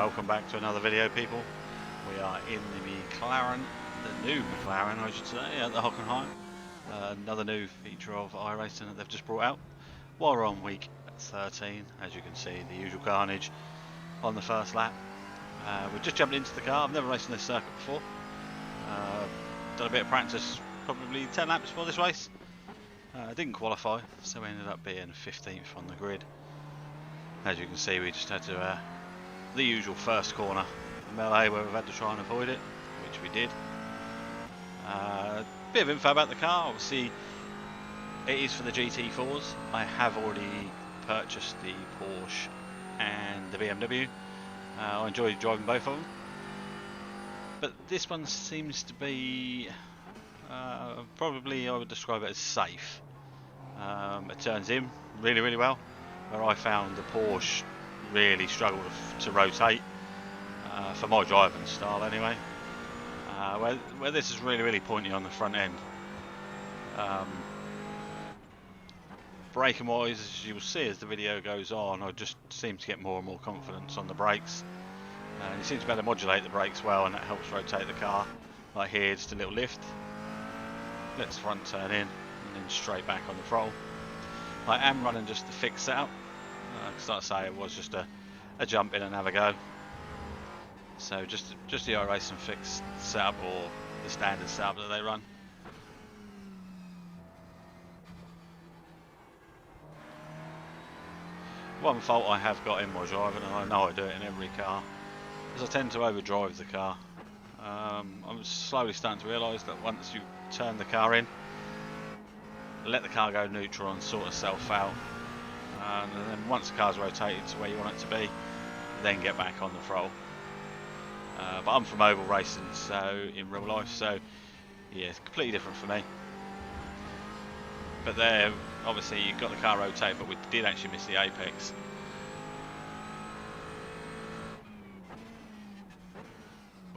Welcome back to another video, people. We are in the Mclaren, the new Mclaren I should say, at the Hockenheim. Another new feature of iRacing that they've just brought out. While we're on week 13, as you can see, the usual carnage on the first lap. We've just jumped into the car. I've never raced on this circuit before. Done a bit of practice, probably 10 laps before this race. Didn't qualify, so we ended up being 15th on the grid. As you can see, we just had to the usual first corner melee where we've had to try and avoid it, which we did. Bit of info about the car. Obviously it is for the GT4s. I have already purchased the Porsche and the BMW. I enjoyed driving both of them, but this one seems to be probably, I would describe it as safe. It turns in really well, where I found the Porsche really struggled to rotate, for my driving style anyway. Where this is really pointy on the front end. Braking wise, as you will see as the video goes on, I just seem to get more and more confidence on the brakes. You seem to be able to modulate the brakes well, and that helps rotate the car. Like here, just a little lift, lets the front turn in, and then straight back on the throttle. I am running just the fixed setup, because like I say, it was just a jump in and have a go. So just the iRacing fixed setup, or the standard setup that they run. One fault I have got in my driving, and I know I do it in every car, is I tend to overdrive the car. I'm slowly starting to realise that once you turn the car in, let the car go neutral and sort itself out, and then once the car's rotated to where you want it to be, then get back on the throttle. But I'm from oval racing, so in real life, so yeah, it's completely different for me. But there, obviously you've got the car rotate, but we did actually miss the apex.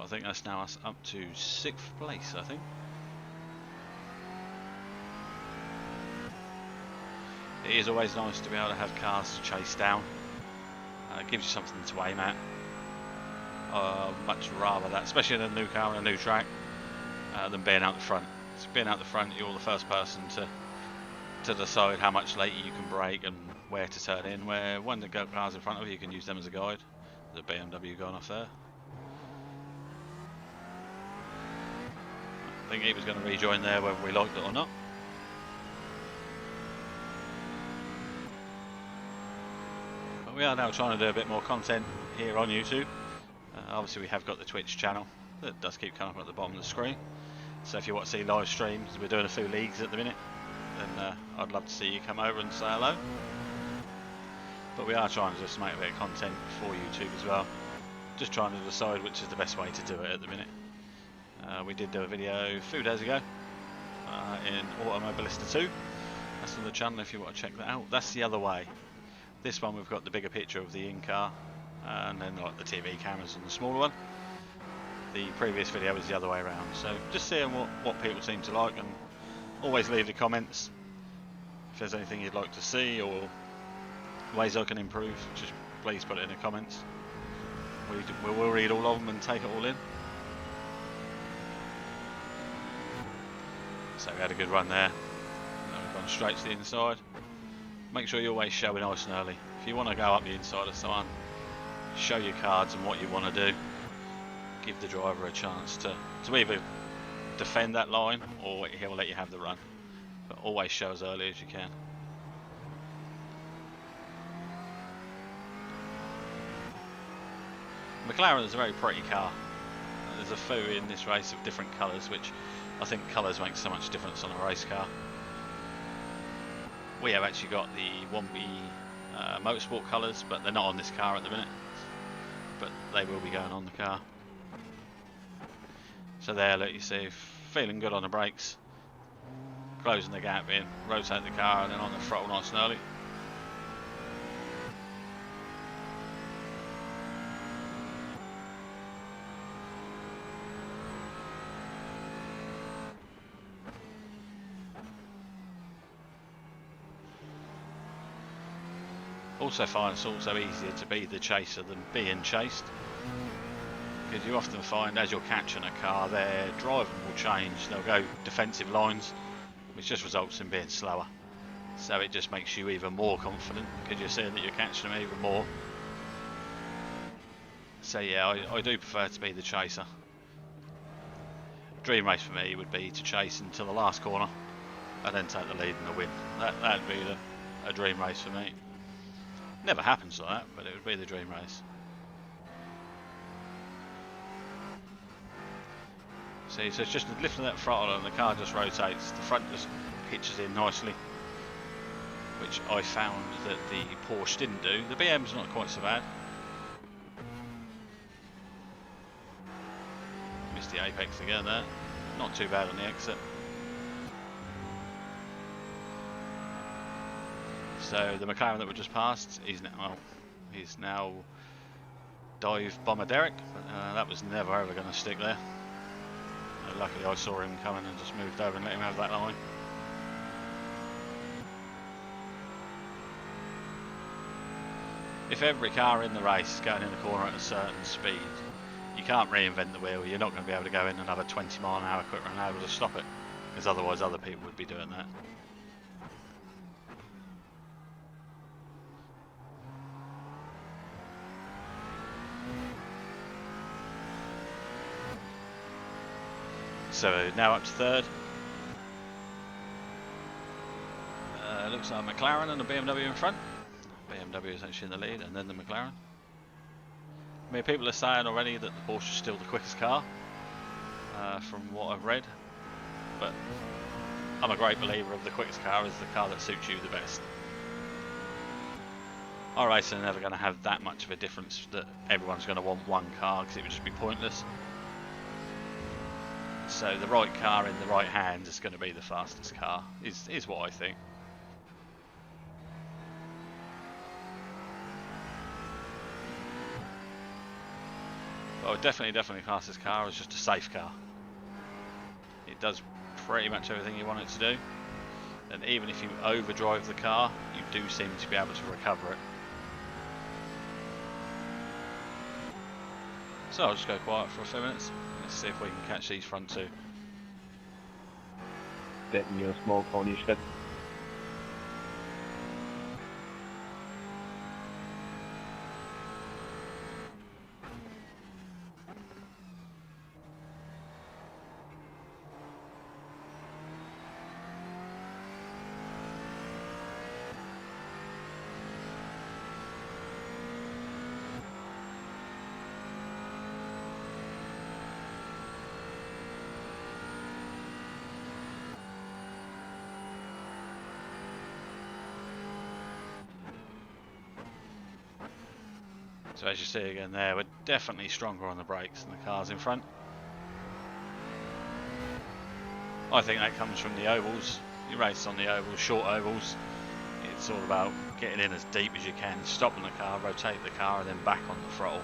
I think that's now us up to 6th place, I think. It is always nice to be able to have cars to chase down. It gives you something to aim at. Much rather that, especially in a new car and a new track, than being out the front. So being out the front, you're the first person to decide how much later you can brake and where to turn in. Where when the cars in front of you, you can use them as a guide. The BMW going off there. I think he was going to rejoin there whether we liked it or not. But we are now trying to do a bit more content here on YouTube. Obviously we have got the Twitch channel that does keep coming up at the bottom of the screen. So if you want to see live streams, we're doing a few leagues at the minute, then I'd love to see you come over and say hello. But we are trying to just make a bit of content for YouTube as well. Just trying to decide which is the best way to do it at the minute. We did do a video a few days ago in Automobilista 2. That's on the channel if you want to check that out. That's the other way. This one we've got the bigger picture of the in-car, and then like the TV cameras on the smaller one. The previous video was the other way around. So just seeing what people seem to like, and always leave the comments if there's anything you'd like to see or ways I can improve. Just please put it in the comments. We will read all of them and take it all in. So we had a good run there. We've gone straight to the inside. Make sure you always show it nice and early. If you want to go up the inside of someone, show your cards and what you want to do. Give the driver a chance to either defend that line, or he'll let you have the run. But always show as early as you can. McLaren is a very pretty car. There's a few in this race of different colours, which I think colours make so much difference on a race car. We have actually got the Wompee Motorsport colours, but they're not on this car at the minute. But they will be going on the car. So there, look, you see, feeling good on the brakes, closing the gap in, rotate the car, and then on the throttle nice and early. Also find it's also easier to be the chaser than being chased. Because you often find as you're catching a car, their driving will change. They'll go defensive lines, which just results in being slower. So it just makes you even more confident because you're seeing that you're catching them even more. So yeah, I do prefer to be the chaser. Dream race for me would be to chase until the last corner and then take the lead and the win. That'd be a dream race for me. Never happens like that, but it would be the dream race. See, so it's just lifting that throttle and the car just rotates. The front just pitches in nicely, which I found that the Porsche didn't do. The BM's not quite so bad. Missed the apex again there. Not too bad on the exit. So the Mclaren that we just passed, he's now dive bomber Derek. That was never ever going to stick there. Luckily I saw him coming and just moved over and let him have that line. If every car in the race is going in the corner at a certain speed, you can't reinvent the wheel. You're not going to be able to go in another 20 mile an hour quicker and able to stop it, because otherwise other people would be doing that. So now up to third. Looks like a McLaren and a BMW in front. BMW is actually in the lead, and then the McLaren. I mean, people are saying already that the Porsche is still the quickest car, from what I've read. But I'm a great believer of the quickest car is the car that suits you the best. IRacing are never going to have that much of a difference that everyone's going to want one car, because it would just be pointless. So the right car in the right hands is going to be the fastest car, is what I think. But I would definitely class this car as just a safe car. It does pretty much everything you want it to do, and even if you overdrive the car, you do seem to be able to recover it. So I'll just go quiet for a few minutes. Let's see if we can catch these front two. Stecken your small pony Schritt. So as you see again there, we're definitely stronger on the brakes than the cars in front. I think that comes from the ovals. You race on the ovals, short ovals. It's all about getting in as deep as you can, stopping the car, rotate the car, and then back on the throttle.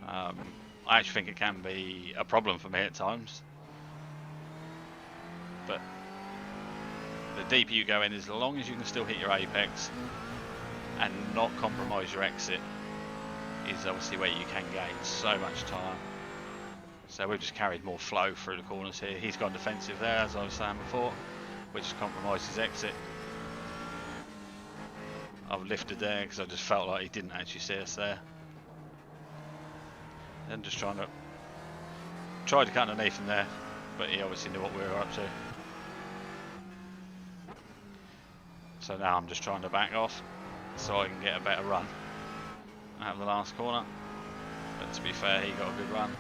I actually think it can be a problem for me at times. But the deeper you go in, as long as you can still hit your apex and not compromise your exit, is obviously where you can gain so much time. So we've just carried more flow through the corners here. He's gone defensive there, as I was saying before, which has compromised his exit. I've lifted there because I just felt like he didn't actually see us there. Then just tried to cut underneath him there, but he obviously knew what we were up to. So now I'm just trying to back off so I can get a better run out of the last corner. But to be fair, he got a good run.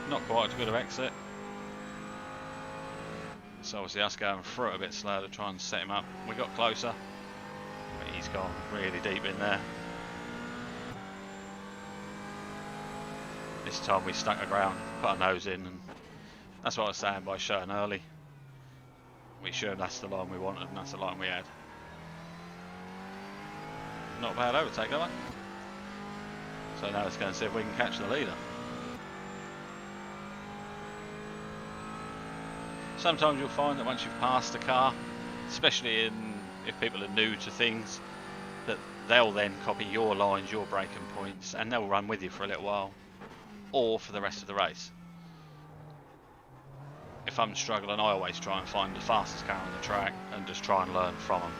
Not quite as good of exit. So obviously us going through it a bit slow to try and set him up. We got closer, but he's gone really deep in there. This time we stuck our ground, put our nose in, and that's what I was saying by showing early. We showed that's the line we wanted, and that's the line we had. Not a bad overtake, though. So now let's go and see if we can catch the leader. Sometimes you'll find that once you've passed a car, especially if people are new to things, that they'll then copy your lines, your braking points, and they'll run with you for a little while, or for the rest of the race. If I'm struggling, I always try and find the fastest car on the track and just try and learn from them.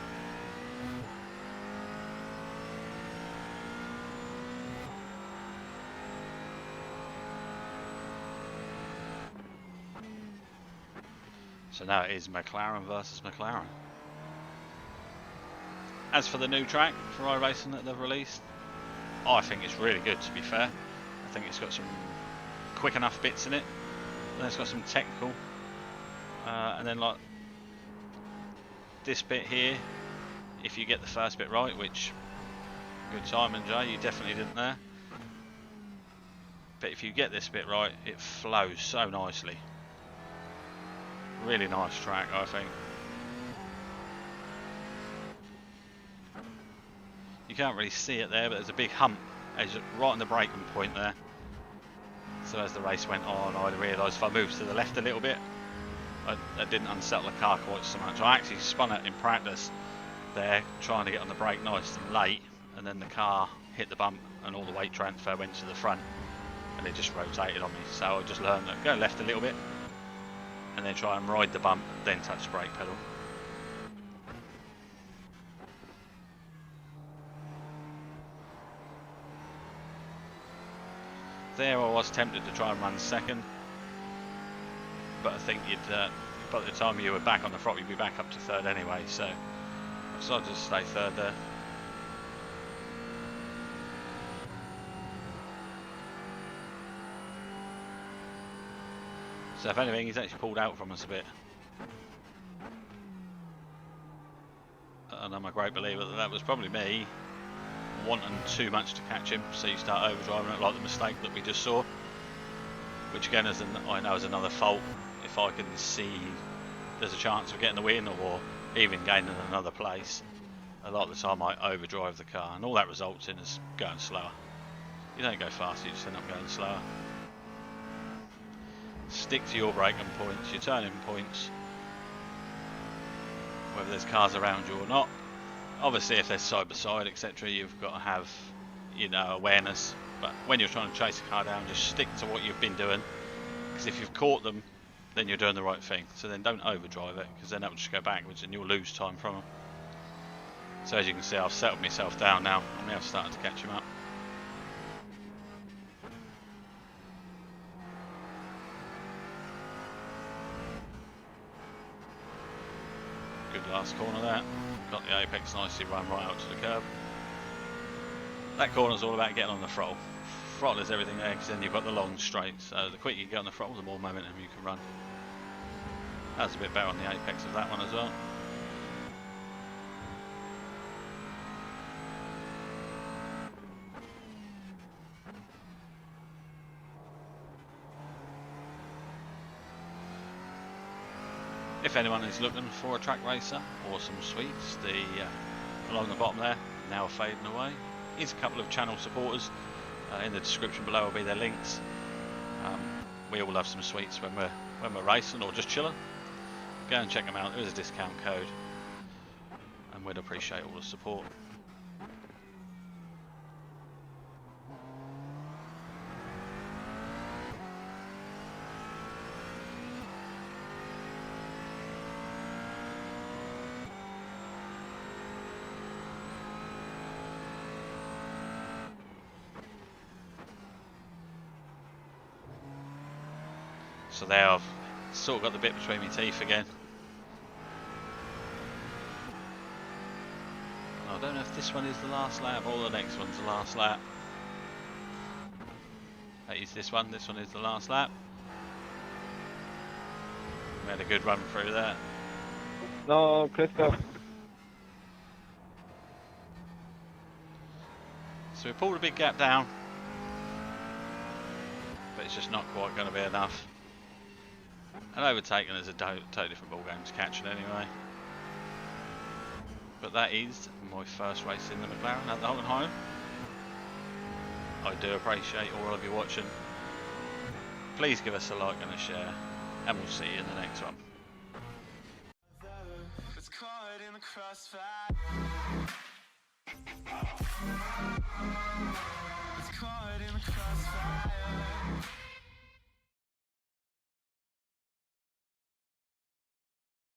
So now it is McLaren versus McLaren. As for the new track for iRacing that they've released, I think it's really good, to be fair. I think it's got some quick enough bits in it, and it's got some technical, and then like this bit here, if you get the first bit right, which good timing, Jay, you definitely didn't there, but if you get this bit right, it flows so nicely. Really nice track, I think. You can't really see it there, but there's a big hump right on the braking point there. So as the race went on, I realised if I moved to the left a little bit, I didn't unsettle the car quite so much. I actually spun it in practice there, trying to get on the brake nice and late, and then the car hit the bump and all the weight transfer went to the front, and it just rotated on me. So I just learned to go left a little bit, and then try and ride the bump, then touch the brake pedal. There I was tempted to try and run second, but I think you'd, by the time you were back on the front, you'd be back up to third anyway, so I decided to stay third there. So if anything, he's actually pulled out from us a bit. And I'm a great believer that that was probably me wanting too much to catch him, so you start overdriving it, like the mistake that we just saw, which again is I know is another fault. If I can see there's a chance of getting the win or even gaining another place, a lot of the time I overdrive the car, and all that results in is going slower. You don't go faster, you just end up going slower. Stick to your braking points, your turning points, whether there's cars around you or not. Obviously if they're side by side, etc., you've got to have, you know, awareness, but when you're trying to chase a car down, just stick to what you've been doing, because if you've caught them, then you're doing the right thing. So then don't overdrive it, because then that will just go backwards and you'll lose time from them. So as you can see, I've settled myself down now. I'm now starting to catch him up. Good last corner there. Got the apex nicely run right out to the curb. That corner's all about getting on the throttle. Throttle is everything there, because then you've got the long straight. So the quicker you get on the throttle, the more momentum you can run. That's a bit better on the apex of that one as well. If anyone is looking for a track racer or some sweets, along the bottom there, now fading away, is a couple of channel supporters. In the description below will be their links. We all love some sweets when we're racing or just chilling. Go and check them out. There is a discount code, and we'd appreciate all the support. So there I've sort of got the bit between my teeth again. I don't know if this one is the last lap or the next one's the last lap. That is this one is the last lap. We had a good run through there. No, Christoph. So we pulled a big gap down, but it's just not quite going to be enough. And overtaking is a totally different ball game to catching anyway. But that is my first race in the McLaren at the Hockenheim. I do appreciate all of you watching. Please give us a like and a share, and we'll see you in the next one. It's caught in the crossfire.